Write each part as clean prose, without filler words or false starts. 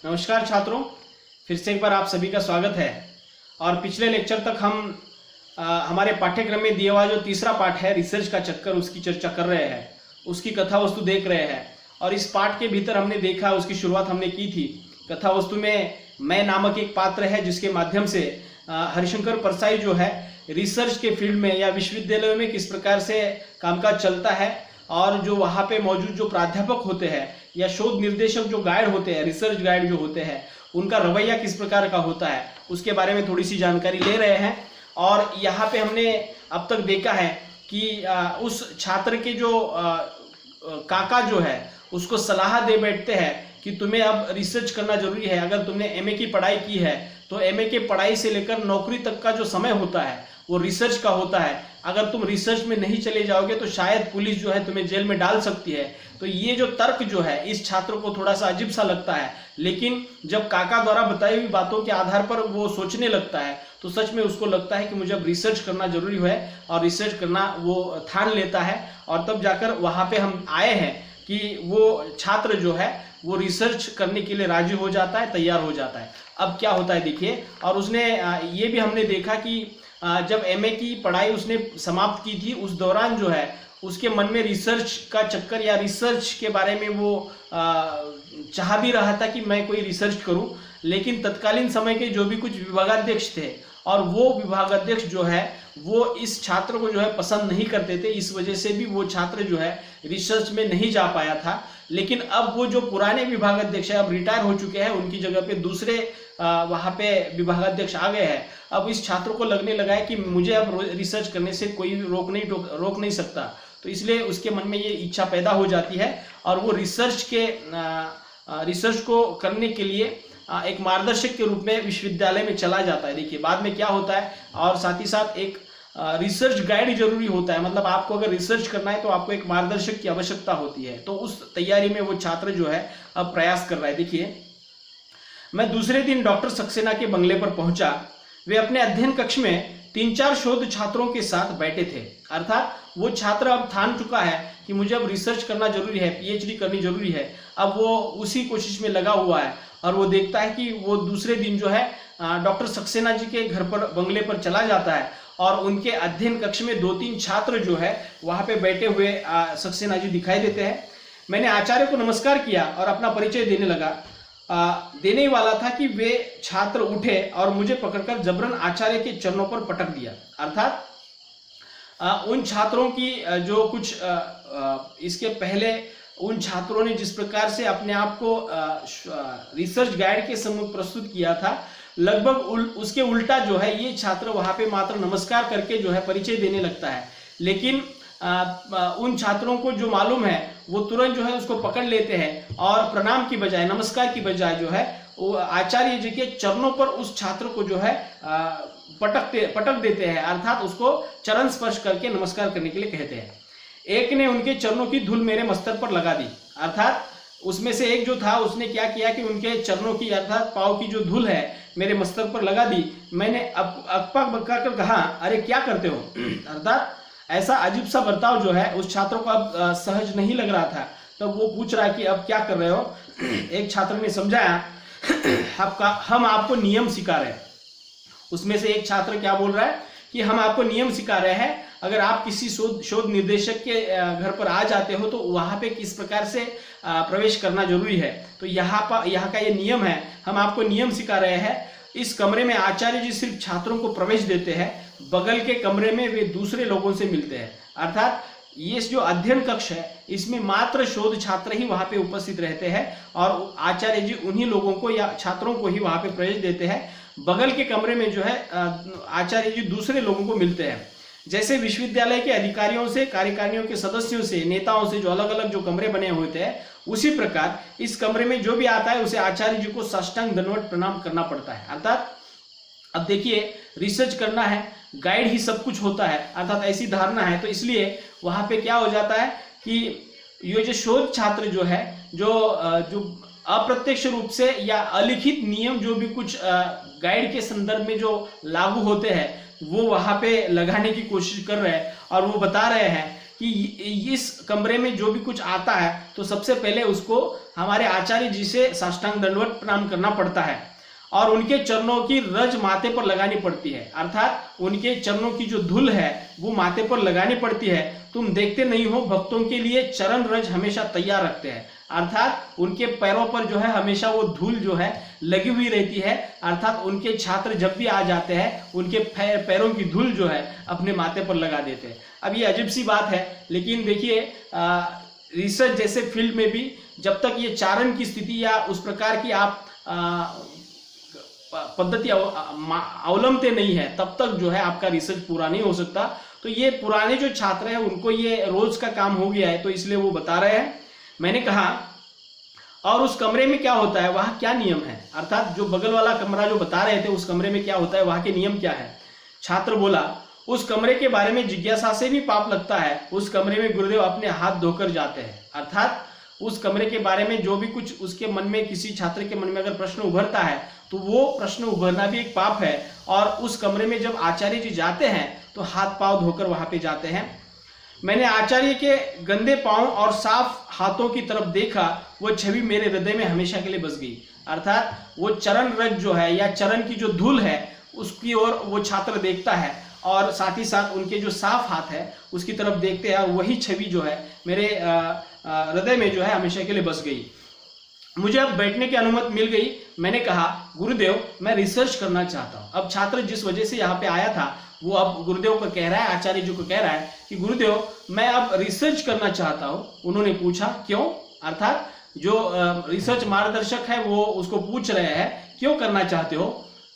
नमस्कार छात्रों, फिर से एक बार आप सभी का स्वागत है। और पिछले लेक्चर तक हम हमारे पाठ्यक्रम में दिया हुआ जो तीसरा पाठ है रिसर्च का चक्कर, उसकी चर्चा कर रहे हैं, उसकी कथा वस्तु देख रहे हैं। और इस पाठ के भीतर हमने देखा, उसकी शुरुआत हमने की थी। कथा वस्तु में मैं नामक एक पात्र है जिसके माध्यम से हरिशंकर परसाई जो है रिसर्च के फील्ड में या विश्वविद्यालयों में किस प्रकार से कामकाज चलता है, और जो वहाँ पे मौजूद जो प्राध्यापक होते हैं या शोध निर्देशक जो गाइड होते हैं, रिसर्च गाइड जो होते हैं, उनका रवैया किस प्रकार का होता है, उसके बारे में थोड़ी सी जानकारी ले रहे हैं। और यहाँ पे हमने अब तक देखा है कि उस छात्र के जो काका जो है उसको सलाह दे बैठते हैं कि तुम्हें अब रिसर्च करना जरूरी है। अगर तुमने एमए की पढ़ाई की है तो एमए के पढ़ाई से लेकर नौकरी तक का जो समय होता है वो रिसर्च का होता है। अगर तुम रिसर्च में नहीं चले जाओगे तो शायद पुलिस जो है तुम्हें जेल में डाल सकती है। तो ये जो तर्क जो है इस छात्र को थोड़ा सा अजीब सा लगता है, लेकिन जब काका द्वारा बताई हुई बातों के आधार पर वो सोचने लगता है तो सच में उसको लगता है कि मुझे अब रिसर्च करना जरूरी है, और रिसर्च करना वो ठान लेता है। और तब जाकर वहाँ पे हम आए हैं कि वो छात्र जो है वो रिसर्च करने के लिए राजी हो जाता है, तैयार हो जाता है। अब क्या होता है देखिए। और उसने ये भी हमने देखा कि जब एमए की पढ़ाई उसने समाप्त की थी, उस दौरान जो है उसके मन में रिसर्च का चक्कर या रिसर्च के बारे में वो चाह भी रहा था कि मैं कोई रिसर्च करूं, लेकिन तत्कालीन समय के जो भी कुछ विभागाध्यक्ष थे और वो विभागाध्यक्ष जो है वो इस छात्र को जो है पसंद नहीं करते थे। इस वजह से भी वो छात्र जो है रिसर्च में नहीं जा पाया था। लेकिन अब वो जो पुराने विभागाध्यक्ष है अब रिटायर हो चुके हैं, उनकी जगह पे दूसरे वहाँ पे विभागाध्यक्ष आ गए हैं। अब इस छात्र को लगने लगा है कि मुझे अब रिसर्च करने से कोई रोक नहीं सकता। तो इसलिए उसके मन में ये इच्छा पैदा हो जाती है और वो रिसर्च को करने के लिए एक मार्गदर्शक के रूप में विश्वविद्यालय में चला जाता है। देखिए बाद में क्या होता है, और साथ ही साथ एक रिसर्च गाइड जरूरी होता है। मतलब आपको अगर रिसर्च करना है तो आपको एक मार्गदर्शक की आवश्यकता होती है। तो उस तैयारी में वो छात्र जो है अब प्रयास कर रहा है। देखिए, मैं दूसरे दिन डॉक्टर सक्सेना के बंगले पर पहुंचा। वे अपने अध्ययन कक्ष में 3-4 शोध छात्रों के साथ बैठे थे। अर्थात वो छात्र अब ठान चुका है कि मुझे अब रिसर्च करना जरूरी है, पीएचडी करनी जरूरी है। अब वो उसी कोशिश में लगा हुआ है और वो देखता है कि वो दूसरे दिन जो है डॉक्टर सक्सेना जी के घर पर बंगले पर चला जाता है और उनके अध्ययन कक्ष में 2-3 छात्र जो है वहाँ पे बैठे हुए सक्सेना जी दिखाई देते हैं। मैंने आचार्य को नमस्कार किया और अपना परिचय देने लगा। देने ही वाला था कि वे छात्र उठे और मुझे पकड़कर जबरन आचार्य के चरणों पर पटक दिया। अर्थात उन छात्रों की जो कुछ इसके पहले उन छात्रों ने जिस प्रकार से अपने आप को रिसर्च गाइड के सम्मुख प्रस्तुत किया था, लगभग उसके उल्टा जो है ये छात्र वहां पे मात्र नमस्कार करके जो है परिचय देने लगता है। लेकिन उन छात्रों को जो मालूम है वो तुरंत जो है उसको पकड़ लेते हैं और प्रणाम की बजाय, नमस्कार की बजाय जो है वो आचार्य जी के चरणों पर उस छात्र को जो है पटक देते हैं। अर्थात उसको चरण स्पर्श करके नमस्कार करने के लिए कहते हैं। एक ने उनके चरणों की धूल मेरे मस्तक पर लगा दी। अर्थात उसमें से एक जो था उसने क्या किया कि उनके चरणों की अर्थात पाँव की जो धूल है मेरे मस्तक पर लगा दी। मैंने अकपक बक्का कर कहा, अरे क्या करते हो। अर्थात ऐसा अजीब सा बर्ताव जो है उस छात्र को अब सहज नहीं लग रहा था। तब वो पूछ रहा है कि अब क्या कर रहे हो। एक छात्र ने समझाया, हम आपको नियम सिखा रहे हैं। उसमें से एक छात्र क्या बोल रहा है कि हम आपको नियम सिखा रहे हैं। अगर आप किसी शोध निर्देशक के घर पर आ जाते हो तो वहां पे किस प्रकार से प्रवेश करना जरूरी है। तो यहाँ का ये नियम है, हम आपको नियम सिखा रहे हैं। इस कमरे में आचार्य जी सिर्फ छात्रों को प्रवेश देते हैं, बगल के कमरे में वे दूसरे लोगों से मिलते हैं। अर्थात ये जो अध्ययन कक्ष है इसमें मात्र शोध छात्र ही वहां पे उपस्थित रहते हैं और आचार्य जी उन्हीं लोगों को या छात्रों को ही वहां पे प्रवेश देते हैं। बगल के कमरे में जो है आचार्य जी दूसरे लोगों को मिलते हैं। जैसे विश्वविद्यालय के अधिकारियों से, कार्यकारिणियों के सदस्यों से, नेताओं से जो अलग अलग जो कमरे बने हुए थे, उसी प्रकार इस कमरे में जो भी आता है उसे आचार्य जी को साष्टांग दंडवत प्रणाम करना पड़ता है। अर्थात अब देखिए, रिसर्च करना है, गाइड ही सब कुछ होता है, अर्थात ऐसी धारणा है। तो इसलिए वहां पे क्या हो जाता है कि ये जो शोध छात्र जो है जो अप्रत्यक्ष रूप से या अलिखित नियम जो भी कुछ गाइड के संदर्भ में जो लागू होते हैं वो वहां पे लगाने की कोशिश कर रहे हैं और वो बता रहे हैं कि इस कमरे में जो भी कुछ आता है तो सबसे पहले उसको हमारे आचार्य जी से साष्टांग दंडवत प्रणाम करना पड़ता है और उनके चरणों की रज माथे पर लगानी पड़ती है, अर्थात उनके चरणों की जो धूल है वो माथे पर लगानी पड़ती है। तुम देखते नहीं हो, भक्तों के लिए चरण रज हमेशा तैयार रखते हैं, अर्थात उनके पैरों पर जो है हमेशा वो धूल जो है लगी हुई रहती है, अर्थात उनके छात्र जब भी आ जाते हैं उनके पैरों की धूल जो है अपने माथे पर लगा देते हैं। अब ये अजीब सी बात है, लेकिन देखिए रिसर्च जैसे फील्ड में भी जब तक ये चारण की स्थिति या उस प्रकार की आप पद्धति अवलंबते नहीं है तब तक जो है आपका रिसर्च पूरा नहीं हो सकता। तो ये पुराने जो छात्र हैं उनको ये रोज का काम हो गया है, तो इसलिए वो बता रहे हैं। मैंने कहा और उस कमरे में क्या होता है, वहां क्या नियम है, अर्थात जो बगल वाला कमरा जो बता रहे थे उस कमरे में क्या होता है, वहां के नियम क्या है। छात्र बोला उस कमरे के बारे में जिज्ञासा से भी पाप लगता है। उस कमरे में गुरुदेव अपने हाथ धोकर जाते हैं, अर्थात उस कमरे के बारे में जो भी कुछ उसके मन में, किसी छात्र के मन में अगर प्रश्न उभरता है तो वो प्रश्न उभरना भी एक पाप है। और उस कमरे में जब आचार्य जी जाते हैं तो हाथ पांव धोकर वहां पे जाते हैं। मैंने आचार्य के गंदे पांव और साफ हाथों की तरफ देखा, वो छवि मेरे हृदय में हमेशा के लिए बस गई, अर्थात वो चरण रज जो है या चरण की जो धूल है उसकी ओर वो छात्र देखता है और साथ ही साथ उनके जो साफ हाथ है उसकी तरफ देखते हैं और वही छवि जो है मेरे हृदय में जो है हमेशा के लिए बस गई। मुझे अब बैठने की अनुमति मिल गई। मैंने कहा गुरुदेव मैं रिसर्च करना चाहता हूँ। अब छात्र जिस वजह से यहाँ पे आया था वो अब गुरुदेव को कह रहा है, आचार्य जी को कह रहा है कि गुरुदेव मैं अब रिसर्च करना चाहता हूँ। उन्होंने पूछा क्यों, अर्थात जो रिसर्च मार्गदर्शक है वो उसको पूछ रहे हैं क्यों करना चाहते हो।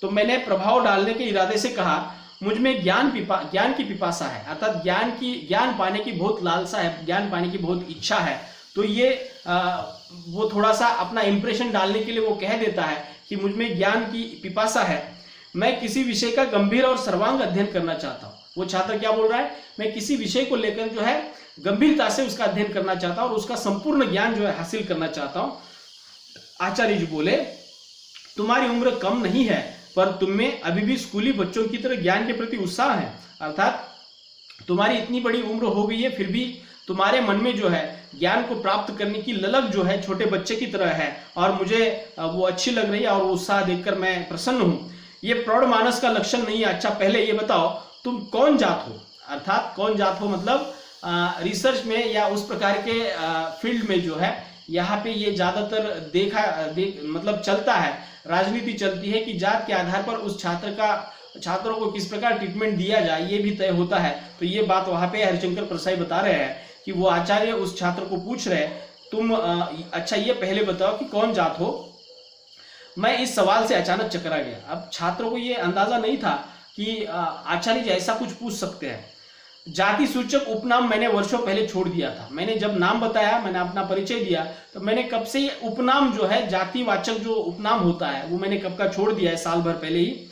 तो मैंने प्रभाव डालने के इरादे से कहा मुझ में ज्ञान की पिपासा है, अर्थात ज्ञान पाने की बहुत लालसा है, ज्ञान पाने की बहुत इच्छा है। तो ये वो थोड़ा सा अपना इंप्रेशन डालने के लिए वो कह देता है कि मुझ में ज्ञान की पिपासा है, मैं किसी विषय का गंभीर और सर्वांग अध्ययन करना चाहता हूँ। वो छात्र क्या बोल रहा है, मैं किसी विषय को लेकर जो है गंभीरता से उसका अध्ययन करना चाहता हूँ और उसका संपूर्ण ज्ञान जो है हासिल करना चाहता हूँ। आचार्य जी बोले तुम्हारी उम्र कम नहीं है पर तुममें अभी भी स्कूली बच्चों की तरह ज्ञान के प्रति उत्साह है, अर्थात तुम्हारी इतनी बड़ी उम्र हो गई है फिर भी तुम्हारे मन में जो है ज्ञान को प्राप्त करने की ललक जो है छोटे बच्चे की तरह है और मुझे वो अच्छी लग रही है और उत्साह देखकर मैं प्रसन्न हूँ। ये प्रौढ़ मानस का लक्षण नहीं है। अच्छा पहले ये बताओ तुम कौन जात हो, अर्थात कौन जात हो मतलब रिसर्च में या उस प्रकार के फील्ड में जो है यहाँ पे ये ज्यादातर मतलब चलता है, राजनीति चलती है कि जात के आधार पर उस छात्रों को किस प्रकार ट्रीटमेंट दिया जाए ये भी तय होता है। तो ये बात वहां पे हरिशंकर प्रसाई बता रहे हैं कि वो आचार्य उस छात्र को पूछ रहे तुम अच्छा ये पहले बताओ कि कौन जात हो। मैं इस सवाल से अचानक चकरा गया। अब छात्रों को ये अंदाजा नहीं था कि आचार्य जी ऐसा कुछ पूछ सकते हैं। जाति सूचक उपनाम मैंने वर्षों पहले छोड़ दिया था। मैंने जब नाम बताया, मैंने अपना परिचय दिया, तो मैंने कब से ये उपनाम जो है जातिवाचक जो उपनाम होता है वो मैंने कब का छोड़ दिया है, साल भर पहले ही।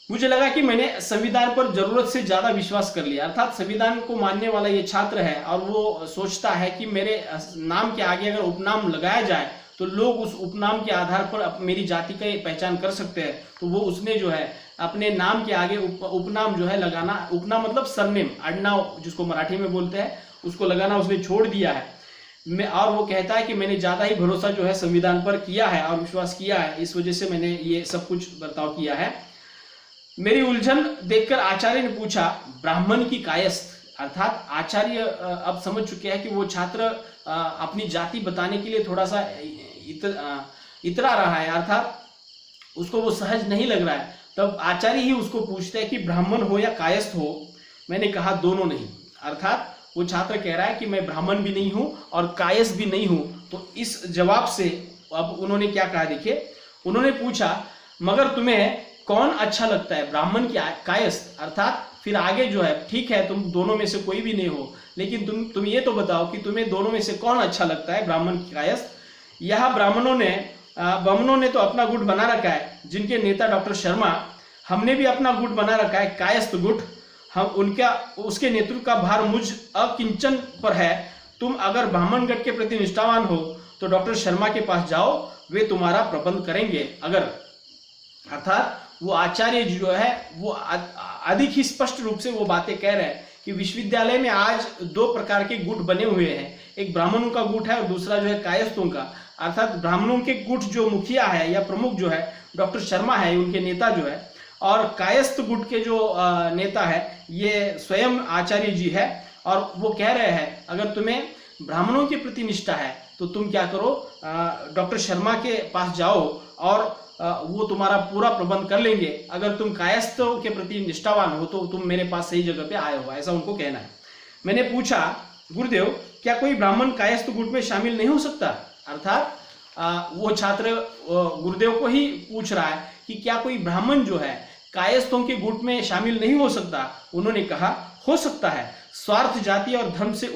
मुझे लगा कि मैंने संविधान पर जरूरत से ज्यादा विश्वास कर लिया, अर्थात संविधान को मानने वाला ये छात्र है और वो सोचता है कि मेरे नाम के आगे अगर उपनाम लगाया जाए तो लोग उस उपनाम के आधार पर मेरी जाति का पहचान कर सकते हैं। तो वो उसने जो है अपने नाम के आगे उपनाम जो है लगाना, उपनाम मतलब सरनेम, अडनाव जिसको मराठी में बोलते हैं, उसको लगाना उसने छोड़ दिया है। और वो कहता है कि मैंने ज्यादा ही भरोसा जो है संविधान पर किया है और विश्वास किया है, इस वजह से मैंने ये सब कुछ बर्ताव किया है। मेरी उलझन देखकर आचार्य ने पूछा ब्राह्मण की कायस्थ, अर्थात आचार्य अब समझ चुके हैं कि वो छात्र अपनी जाति बताने के लिए थोड़ा सा इतरा रहा है, अर्थात उसको वो सहज नहीं लग रहा है। तब आचार्य ही उसको पूछते हैं कि ब्राह्मण हो या कायस्थ हो। मैंने कहा दोनों नहीं, अर्थात वो छात्र कह रहा है कि मैं ब्राह्मण भी नहीं हूं और कायस्थ भी नहीं हूं। तो इस जवाब से अब उन्होंने क्या कहा देखिए, उन्होंने पूछा मगर तुम्हें कौन अच्छा लगता है, ब्राह्मण की कायस्थ, अर्थात फिर आगे जो है ठीक है तुम दोनों में से कोई भी नहीं हो, लेकिन तुम ये तो बताओ कि तुम्हें दोनों में से कौन अच्छा लगता है, ब्राह्मण की कायस्थ। यह ब्राह्मणों ने तो अपना गुट बना रखा है, जिनके नेता डॉक्टर शर्मा, हमने भी अपना गुट बना रखा है, कायस्थ गुट। हम उसके नेतृत्व का भार मुझ अकिंचन पर है। तुम अगर ब्राह्मण गट के प्रति निष्ठावान हो तो डॉक्टर शर्मा के पास जाओ, वे तुम्हारा प्रबंध करेंगे। अगर, अर्थात वो आचार्य जो है वो अधिक ही स्पष्ट रूप से वो बातें कह रहे हैं कि विश्वविद्यालय में आज दो प्रकार के गुट बने हुए हैं, एक ब्राह्मणों का गुट है और दूसरा जो है कायस्थों का। अर्थात ब्राह्मणों के गुट जो मुखिया है या प्रमुख जो है डॉक्टर शर्मा है, उनके नेता जो है, और कायस्थ गुट के जो नेता है ये स्वयं आचार्य जी है। और वो कह रहे हैं अगर तुम्हें ब्राह्मणों के प्रति निष्ठा है तो तुम क्या करो, डॉक्टर शर्मा के पास जाओ और वो तुम्हारा पूरा प्रबंध कर लेंगे। अगर तुम कायस्थों के प्रति निष्ठावान हो तो तुम मेरे पास सही जगह पे आए हो, ऐसा उनको कहना है। मैंने पूछा गुरुदेव क्या कोई ब्राह्मण कायस्थ गुट में शामिल नहीं हो सकता? अर्थात वो छात्र गुरुदेव को ही पूछ रहा है कि क्या कोई ब्राह्मण जो है कायस्थों के गुट में शामिल नहीं हो सकता? उन्होंने कहा हो सकता है, स्वार्थ जाति और धर्म से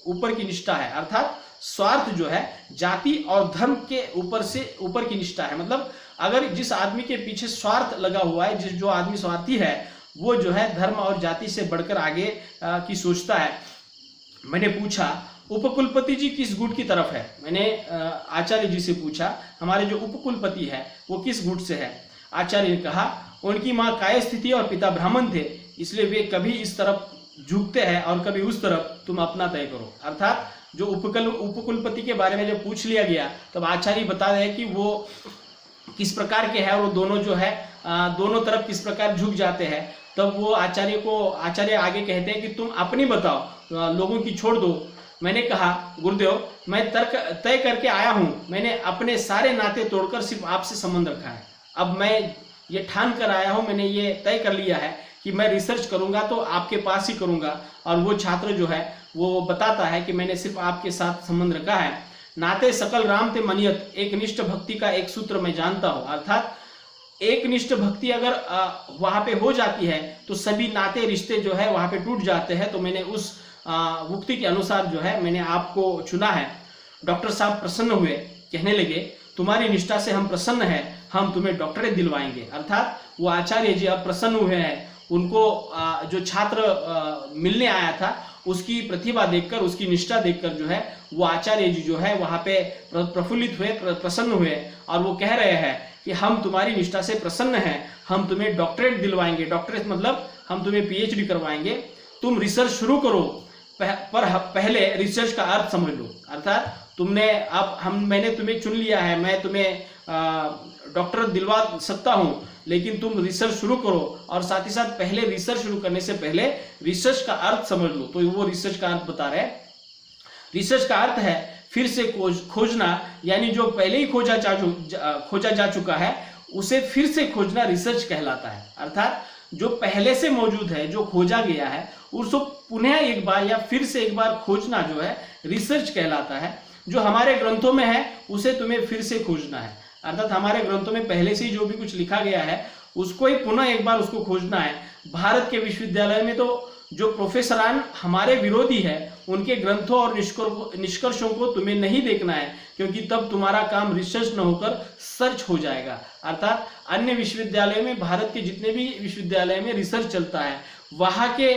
ऊपर की निष्ठा है। अर्थात स्वार्थ जो है जाति और धर्म के ऊपर की निष्ठा है। मतलब अगर जिस आदमी के पीछे स्वार्थ लगा हुआ है, जो आदमी स्वार्थी है, वो जो है धर्म और जाति से बढ़कर आगे की सोचता है। मैंने पूछा उपकुलपति जी किस गुट की तरफ है? मैंने आचार्य जी से पूछा हमारे जो उपकुलपति है वो किस गुट से है? आचार्य ने कहा उनकी माँ कायस्थ थी और पिता ब्राह्मण थे, इसलिए वे कभी इस तरफ झुकते हैं और कभी उस तरफ, तुम अपना तय करो। अर्थात जो उपकुलपति के बारे में जब पूछ लिया गया तब आचार्य बता रहे हैं कि वो किस प्रकार के हैं और वो दोनों जो है दोनों तरफ किस प्रकार झुक जाते हैं। तब वो आचार्य आगे कहते हैं कि तुम अपनी बताओ, लोगों की छोड़ दो। मैंने कहा गुरुदेव मैं तय करके आया हूँ, मैंने अपने सारे नाते तोड़कर सिर्फ आपसे संबंध रखा है। अब मैं ये ठान कर आया हूँ, मैंने ये तय कर लिया है कि मैं रिसर्च करूंगा तो आपके पास ही करूंगा। और वो छात्र जो है वो बताता है कि मैंने सिर्फ आपके साथ संबंध रखा है। नाते सकल राम ते मनियत, एक निष्ठ भक्ति का एक सूत्र मैं जानता हूँ। अर्थात एक निष्ठ भक्ति अगर वहां पे हो जाती है तो सभी नाते रिश्ते जो है वहां पे टूट जाते हैं। तो मैंने उस उक्ति के अनुसार जो है मैंने आपको चुना है। डॉक्टर साहब प्रसन्न हुए, कहने लगे तुम्हारी निष्ठा से हम प्रसन्न हैं, हम तुम्हें डॉक्टरेट दिलवाएंगे। अर्थात वो आचार्य जी अब प्रसन्न हुए हैं। उनको जो छात्र मिलने आया था उसकी प्रतिभा देखकर, उसकी निष्ठा देखकर जो है वो आचार्य जी जो है वहां पे प्रफुल्लित हुए, प्रसन्न हुए और वो कह रहे हैं कि हम तुम्हारी निष्ठा से प्रसन्न हैं, हम तुम्हें डॉक्टरेट दिलवाएंगे। डॉक्टरेट मतलब हम तुम्हें पीएचडी करवाएंगे। तुम रिसर्च शुरू करो, पर पहले रिसर्च का अर्थ समझ लो। अर्थात मैंने तुम्हें चुन लिया है, मैं तुम्हें डॉक्टर दिलवा सकता हूं, लेकिन तुम रिसर्च शुरू करो और साथ ही साथ पहले रिसर्च शुरू करने से पहले रिसर्च का अर्थ समझ लो। तो वो रिसर्च का अर्थ बता रहे हैं। रिसर्च का अर्थ है फिर से खोजना, यानी जो पहले ही खोजा जा चुका है उसे फिर से खोजना रिसर्च कहलाता है। अर्थात जो पहले से मौजूद है, जो खोजा गया है, उसको पुनः एक बार या फिर से एक बार खोजना जो है रिसर्च कहलाता है। जो हमारे ग्रंथों में है उसे तुम्हें फिर से खोजना है। अर्थात हमारे ग्रंथों में पहले से ही जो भी कुछ लिखा गया है उसको ही पुनः एक बार उसको खोजना है। भारत के विश्वविद्यालय में तो जो प्रोफेसरान हमारे विरोधी है उनके ग्रंथों और निष्कर्षों को तुम्हें नहीं देखना है, क्योंकि तब तुम्हारा काम रिसर्च न होकर सर्च हो जाएगा। अर्थात अन्य विश्वविद्यालयों में, भारत के जितने भी विश्वविद्यालय में रिसर्च चलता है, वहाँ के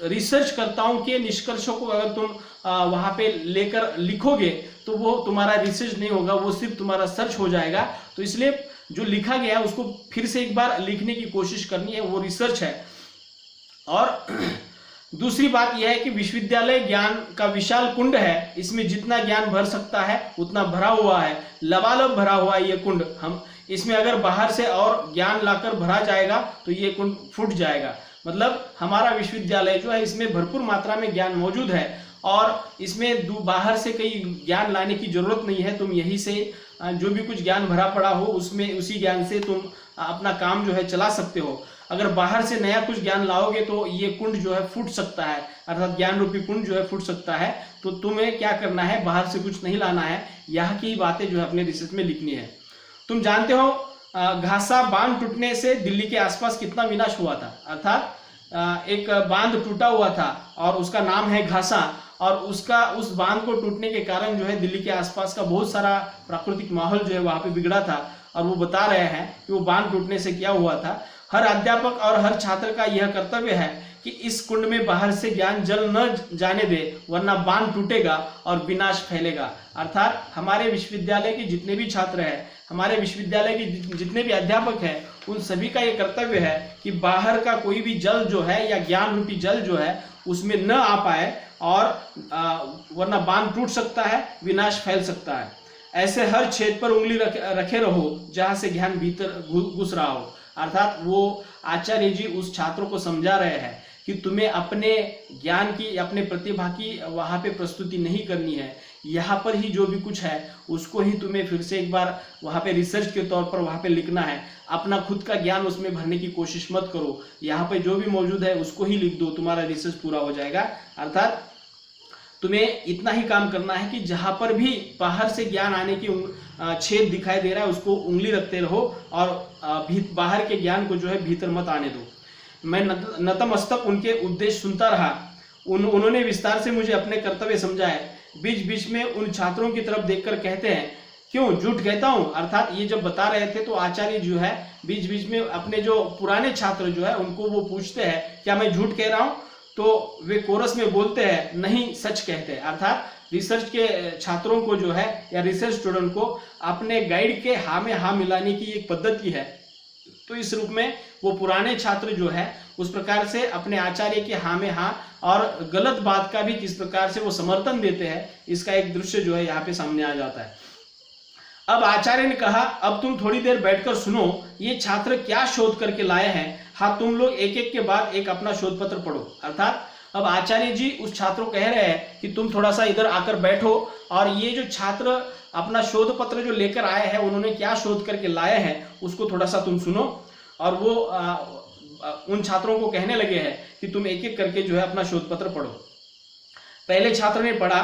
रिसर्चकर्ताओं के निष्कर्षों को अगर तुम वहाँ पे लेकर लिखोगे तो वो तुम्हारा रिसर्च नहीं होगा, वो सिर्फ तुम्हारा सर्च हो जाएगा। तो इसलिए जो लिखा गया है उसको फिर से एक बार लिखने की कोशिश करनी है, वो रिसर्च है। और दूसरी बात यह है कि विश्वविद्यालय ज्ञान का विशाल कुंड है, इसमें जितना ज्ञान भर सकता है उतना भरा हुआ है, लबालब भरा हुआ है ये कुंड। हम इसमें अगर बाहर से और ज्ञान लाकर भरा जाएगा तो ये कुंड फूट जाएगा। मतलब हमारा विश्वविद्यालय जो है इसमें भरपूर मात्रा में ज्ञान मौजूद है और इसमें बाहर से कई ज्ञान लाने की जरूरत नहीं है। तुम यहीं से जो भी कुछ ज्ञान भरा पड़ा हो उसमें उसी ज्ञान से तुम अपना काम जो है चला सकते हो। अगर बाहर से नया कुछ ज्ञान लाओगे तो ये कुंड जो है फूट सकता है, अर्थात ज्ञान रूपी कुंड जो है फूट सकता है। तो तुम्हें क्या करना है, बाहर से कुछ नहीं लाना है, यहाँ की बातें जो है अपने रिसर्च में लिखनी है। तुम जानते हो घासा बांध टूटने से दिल्ली के आसपास कितना विनाश हुआ था। अर्थात एक बांध टूटा हुआ था और उसका नाम है घासा, और उस बांध को टूटने के कारण जो है दिल्ली के आसपास का बहुत सारा प्राकृतिक माहौल जो है वहाँ पे बिगड़ा था। और वो बता रहे हैं कि वो बांध टूटने से क्या हुआ था। हर अध्यापक और हर छात्र का यह कर्तव्य है कि इस कुंड में बाहर से ज्ञान जल न जाने दे, वरना बांध टूटेगा और विनाश फैलेगा। अर्थात हमारे विश्वविद्यालय के जितने भी छात्र हैं, हमारे विश्वविद्यालय के जितने भी अध्यापक हैं उन सभी का ये कर्तव्य है कि बाहर का कोई भी जल जो है या ज्ञान रूपी जल जो है उसमें न आ पाए, और वरना बांध टूट सकता है, विनाश फैल सकता है। ऐसे हर छेद पर उंगली रखे रहो जहां से ज्ञान भीतर घुस रहा हो। अर्थात वो आचार्य जी उस छात्रों को समझा रहे हैं कि तुम्हें अपने ज्ञान की, अपने प्रतिभा की वहां पे प्रस्तुति नहीं करनी है, यहाँ पर ही जो भी कुछ है उसको ही तुम्हें फिर से एक बार वहाँ पे रिसर्च के तौर पर वहाँ पे लिखना है। अपना खुद का ज्ञान उसमें भरने की कोशिश मत करो, यहाँ पे जो भी मौजूद है उसको ही लिख दो, तुम्हारा रिसर्च पूरा हो जाएगा। अर्थात तुम्हें इतना ही काम करना है कि जहाँ पर भी बाहर से ज्ञान आने की छेद दिखाई दे रहा है उसको उंगली रखते रहो, और बाहर के ज्ञान को जो है भीतर मत आने दो। मैं नतमस्तक उनके उद्देश्य सुनता रहा। उन्होंने विस्तार से मुझे अपने कर्तव्य समझाए। बीच बीच में उन छात्रों की तरफ देखकर कहते हैं, क्यों झूठ कहता हूँ। अर्थात ये जब बता रहे थे तो आचार्य जो है बीच बीच में अपने जो पुराने छात्र जो है उनको वो पूछते हैं, क्या मैं झूठ कह रहा हूँ? तो वे कोरस में बोलते हैं, नहीं, सच कहते हैं। अर्थात रिसर्च के छात्रों को जो है या रिसर्च स्टूडेंट को अपने गाइड के हाँ में हाँ मिलाने की एक पद्धति है। तो इस रूप में वो पुराने छात्र जो है उस प्रकार से अपने आचार्य के हाँ में हाँ और गलत बात का भी किस प्रकार से वो समर्थन देते हैं, इसका एक दृश्य जो है यहाँ पे सामने आ जाता है। अब आचार्य ने कहा, अब तुम थोड़ी देर बैठकर सुनो, ये छात्र क्या शोध करके लाए हैं। हाँ, तुम लोग एक एक के बाद एक अपना शोध पत्र पढ़ो। अर्थात अब आचार्य जी उस छात्रों कह रहे हैं कि तुम थोड़ा सा इधर आकर बैठो, और ये जो छात्र अपना शोध पत्र जो लेकर आए हैं, उन्होंने क्या शोध करके लाए हैं उसको थोड़ा सा तुम सुनो। और वो उन छात्रों को कहने लगे हैं कि तुम एक एक करके जो है अपना शोध पत्र पढ़ो। पहले छात्र ने पढ़ा,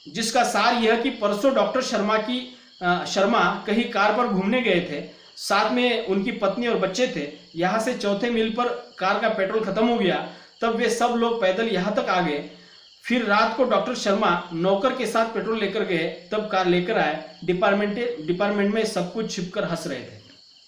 जिसका सार यह कि परसों डॉक्टर शर्मा कहीं कार पर घूमने गए थे, साथ में उनकी पत्नी और बच्चे थे। यहाँ से चौथे मील पर कार का पेट्रोल खत्म हो गया, तब वे सब लोग पैदल यहाँ तक आ गए। फिर रात को डॉक्टर शर्मा नौकर के साथ पेट्रोल लेकर गए, तब कार लेकर आए। डिपार्टमेंट में सब कुछ छिपकर हंस रहे थे।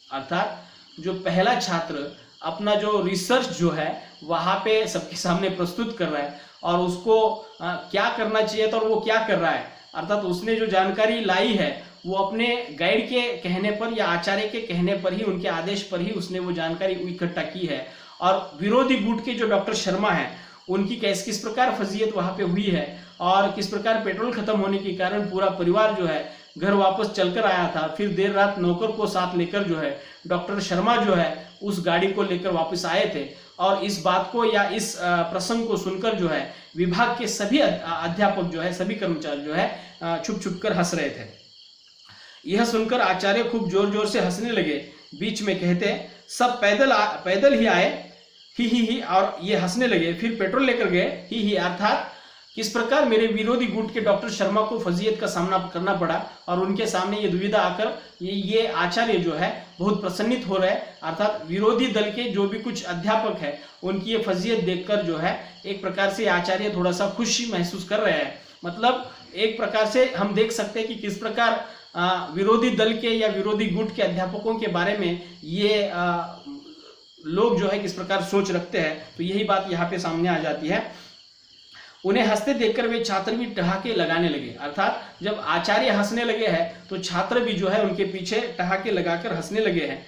अर्थात जो पहला छात्र अपना जो रिसर्च जो है वहाँ पे सबके सामने प्रस्तुत कर रहा है, और उसको क्या करना चाहिए था और वो क्या कर रहा है। अर्थात उसने जो जानकारी लाई है वो अपने गाइड के कहने पर या आचार्य के कहने पर ही, उनके आदेश पर ही उसने वो जानकारी इकट्ठा की है। और विरोधी गुट के जो डॉक्टर शर्मा है उनकी किस प्रकार फजीयत वहाँ पे हुई है, और किस प्रकार पेट्रोल खत्म होने के कारण पूरा परिवार जो है घर वापस चलकर आया था। फिर देर रात नौकर को साथ लेकर जो है डॉक्टर शर्मा जो है उस गाड़ी को लेकर वापस आए थे। और इस बात को या इस प्रसंग को सुनकर जो है विभाग के सभी अध्यापक जो है, सभी कर्मचारी जो है छुप छुप कर हंस रहे थे। यह सुनकर आचार्य खूब जोर जोर से हंसने लगे। बीच में कहते, सब पैदल ही आए, ही, और ये हंसने लगे। फिर पेट्रोल लेकर गए, ही। अर्थात किस प्रकार मेरे विरोधी गुट के डॉक्टर शर्मा को फजीयत का सामना करना पड़ा, और उनके सामने ये दुविधा आकर ये आचार्य जो है बहुत प्रसन्नित हो रहे हैं। अर्थात विरोधी दल के जो भी कुछ अध्यापक है उनकी ये फजीयत देखकर जो है एक प्रकार से आचार्य थोड़ा सा खुशी महसूस कर रहे हैं। मतलब एक प्रकार से हम देख सकते हैं कि किस प्रकार विरोधी दल के या विरोधी गुट के अध्यापकों के बारे में ये लोग जो है किस प्रकार सोच रखते हैं। तो यही बात यहाँ पे सामने आ जाती है। उन्हें हंसते देखकर वे छात्र भी ठहाके लगाने लगे। अर्थात जब आचार्य हंसने लगे हैं तो छात्र भी जो है उनके पीछे ठहाके लगाकर हंसने लगे हैं।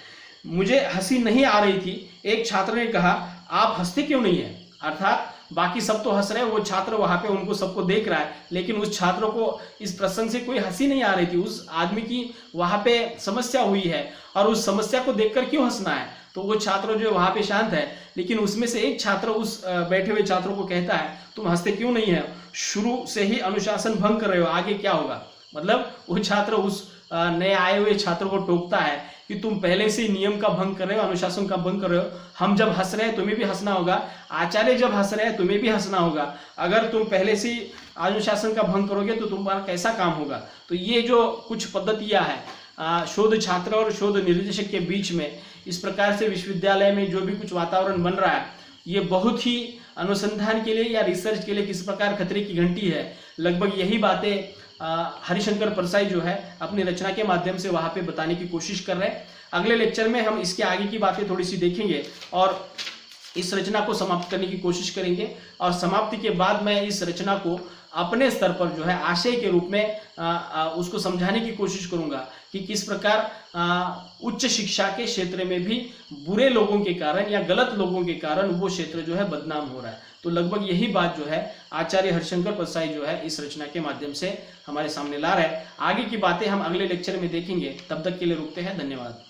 मुझे हंसी नहीं आ रही थी। एक छात्र ने कहा, आप हंसते क्यों नहीं है? अर्थात बाकी सब तो हंस रहे हैं, वो छात्र वहां पे उनको सबको देख रहा है, लेकिन उस छात्र को इस प्रसंग से कोई हंसी नहीं आ रही थी। उस आदमी की वहां पे समस्या हुई है, और उस समस्या को देखकर क्यों हंसना है? तो वो छात्र जो वहां पे शांत है, लेकिन उसमें से एक छात्र उस बैठे हुए छात्रों को कहता है, तुम हंसते क्यों नहीं है? शुरू से ही अनुशासन भंग कर रहे हो, आगे क्या होगा? मतलब वो छात्र उस नए आए हुए छात्र को टोकता है कि तुम पहले से नियम का भंग कर रहे हो, अनुशासन का भंग कर रहे हो। हम जब हंस रहे हैं तुम्हें भी हंसना होगा, आचार्य जब हंस रहे हैं तुम्हें भी हंसना होगा। अगर तुम पहले से अनुशासन का भंग करोगे तो तुम्हारा कैसा काम होगा? तो ये जो कुछ पद्धतियां हैं शोध छात्र और शोध निर्देशक के बीच में, इस प्रकार से विश्वविद्यालय में जो भी कुछ वातावरण बन रहा है, ये बहुत ही अनुसंधान के लिए या रिसर्च के लिए किस प्रकार खतरे की घंटी है। लगभग यही बातें हरिशंकर परसाई जो है अपनी रचना के माध्यम से वहां पे बताने की कोशिश कर रहे हैं। अगले लेक्चर में हम इसके आगे की बातें थोड़ी सी देखेंगे और इस रचना को समाप्त करने की कोशिश करेंगे, और समाप्ति के बाद मैं इस रचना को अपने स्तर पर जो है आशय के रूप में उसको समझाने की कोशिश करूंगा कि कि किस प्रकार उच्च शिक्षा के क्षेत्र में भी बुरे लोगों के कारण या गलत लोगों के कारण वो क्षेत्र जो है बदनाम हो रहा है। तो लगभग यही बात जो है आचार्य हरिशंकर परसाई जो है इस रचना के माध्यम से हमारे सामने ला रहा है। आगे की बातें हम अगले लेक्चर में देखेंगे, तब तक के लिए रुकते हैं। धन्यवाद।